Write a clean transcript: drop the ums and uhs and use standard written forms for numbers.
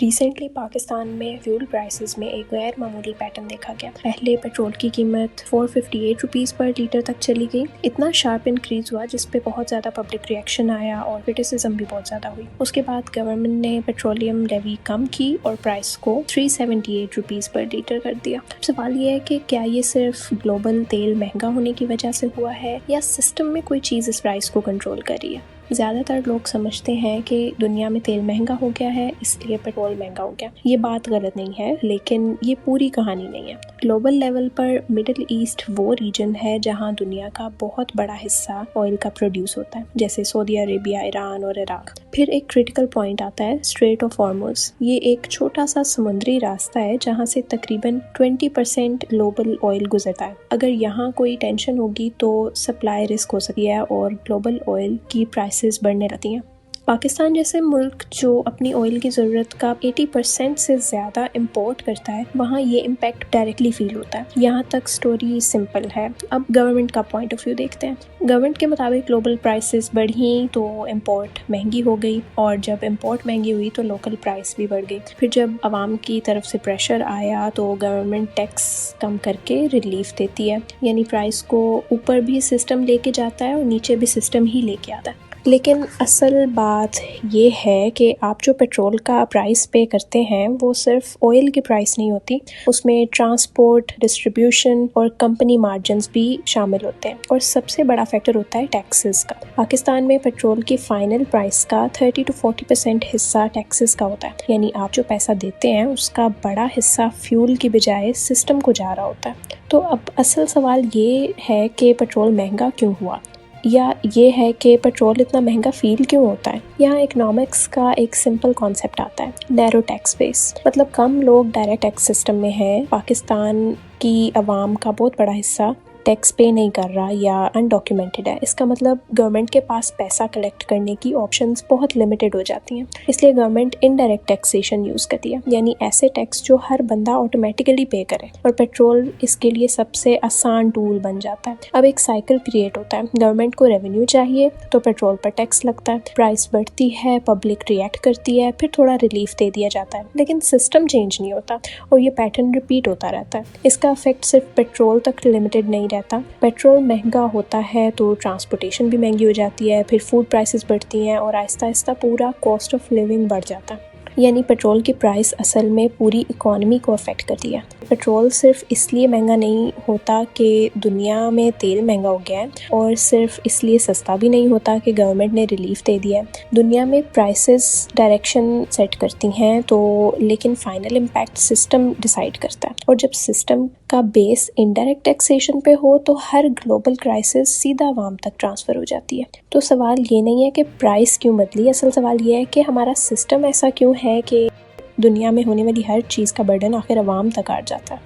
Recently Pakistan में fuel prices में एक गैर मामूली पैटर्न देखा गया। पहले पेट्रोल की कीमत 458 रुपीज़ पर लीटर तक चली गई। इतना शार्प इंक्रीज हुआ जिस पे बहुत ज़्यादा पब्लिक रिएक्शन आया और क्रिटिसिज्म भी बहुत ज़्यादा हुई। उसके बाद गवर्नमेंट ने पेट्रोलियम लेवी कम की और प्राइस को 378 रुपीज़ पर लीटर कर दिया। सवाल ये है कि क्या ये सिर्फ ग्लोबल तेल महंगा होने की वजह से हुआ है या सिस्टम में कोई चीज़ इस प्राइस को कंट्रोल कर रही है। ज़्यादातर लोग समझते हैं कि दुनिया में तेल महंगा हो गया है इसलिए पेट्रोल महंगा हो गया। ये बात गलत नहीं है, लेकिन ये पूरी कहानी नहीं है। ग्लोबल लेवल पर मिडिल ईस्ट वो रीजन है जहां दुनिया का बहुत बड़ा हिस्सा ऑयल का प्रोड्यूस होता है, जैसे सऊदी अरेबिया, ईरान और इराक। फिर एक क्रिटिकल पॉइंट आता है स्ट्रेट ऑफ हॉर्मुज़। ये एक छोटा सा समुद्री रास्ता है जहाँ से तकरीबन 20% ग्लोबल ऑयल गुजरता है। अगर यहाँ कोई टेंशन होगी तो सप्लाई रिस्क हो सकती है और ग्लोबल ऑयल की प्राइसेस बढ़ने लगती हैं। पाकिस्तान जैसे मुल्क जो अपनी ऑयल की ज़रूरत का 80% से ज़्यादा इंपोर्ट करता है, वहाँ ये इम्पैक्ट डायरेक्टली फील होता है। यहाँ तक स्टोरी सिंपल है। अब गवर्नमेंट का पॉइंट ऑफ व्यू देखते हैं। गवर्नमेंट के मुताबिक ग्लोबल प्राइसेस बढ़ी तो इम्पोर्ट महंगी हो गई और जब इम्पोर्ट महंगी हुई तो लोकल प्राइस भी बढ़ गई। फिर जब आवाम की तरफ से प्रेशर आया तो गवर्नमेंट टैक्स कम करके रिलीफ देती है, यानी प्राइस को ऊपर भी सिस्टम लेके जाता है और नीचे भी सिस्टम ही लेके आता है। लेकिन असल बात ये है कि आप जो पेट्रोल का प्राइस पे करते हैं वो सिर्फ ऑयल की प्राइस नहीं होती, उसमें ट्रांसपोर्ट, डिस्ट्रीब्यूशन और कंपनी मार्जिन्स भी शामिल होते हैं। और सबसे बड़ा फैक्टर होता है टैक्सेस का। पाकिस्तान में पेट्रोल की फाइनल प्राइस का 30 to 40% हिस्सा टैक्सेस का होता है, यानी आप जो पैसा देते हैं उसका बड़ा हिस्सा फ्यूल की बजाय सिस्टम को जा रहा होता है। तो अब असल सवाल ये है कि पेट्रोल महंगा क्यों हुआ, या ये है कि पेट्रोल इतना महंगा फील क्यों होता है। यहाँ इकोनॉमिक्स का एक सिंपल कॉन्सेप्ट आता है, नैरो टैक्स बेस। मतलब कम लोग डायरेक्ट टैक्स सिस्टम में हैं। पाकिस्तान की आवाम का बहुत बड़ा हिस्सा टैक्स पे नहीं कर रहा या अनडॉक्यूमेंटेड है। इसका मतलब गवर्नमेंट के पास पैसा कलेक्ट करने की ऑप्शंस बहुत लिमिटेड हो जाती हैं। इसलिए गवर्नमेंट इनडायरेक्ट टैक्सेशन यूज़ करती है, यानी ऐसे टैक्स जो हर बंदा ऑटोमेटिकली पे करे, और पेट्रोल इसके लिए सबसे आसान टूल बन जाता है। अब एक साइकिल क्रिएट होता है। गवर्नमेंट को रेवेन्यू चाहिए तो पेट्रोल पर टैक्स लगता है, प्राइस बढ़ती है, पब्लिक रिएक्ट करती है, फिर थोड़ा रिलीफ दे दिया जाता है, लेकिन सिस्टम चेंज नहीं होता और ये पैटर्न रिपीट होता रहता है। इसका इफेक्ट सिर्फ पेट्रोल तक लिमिटेड नहीं रहता। पेट्रोल महंगा होता है तो ट्रांसपोर्टेशन भी महंगी हो जाती है, फिर फूड प्राइसेस बढ़ती हैं और आहिस्ता आहिस्ता पूरा कॉस्ट ऑफ लिविंग बढ़ जाता है। यानी पेट्रोल की प्राइस असल में पूरी इकॉनमी को अफेक्ट करती है। पेट्रोल सिर्फ इसलिए महंगा नहीं होता कि दुनिया में तेल महंगा हो गया है, और सिर्फ इसलिए सस्ता भी नहीं होता कि गवर्नमेंट ने रिलीफ दे दिया है। दुनिया में प्राइसेस डायरेक्शन सेट करती हैं तो, लेकिन फाइनल इम्पैक्ट सिस्टम डिसाइड करता है। और जब सिस्टम का बेस इनडायरेक्ट टैक्सेशन पे हो तो हर ग्लोबल क्राइसिस सीधा आवाम तक ट्रांसफ़र हो जाती है। तो सवाल ये नहीं है कि प्राइस क्यों बदली, असल सवाल ये है कि हमारा सिस्टम ऐसा क्यों है कि दुनिया में होने वाली हर चीज़ का बर्डन आखिर आवाम तक आ जाता है।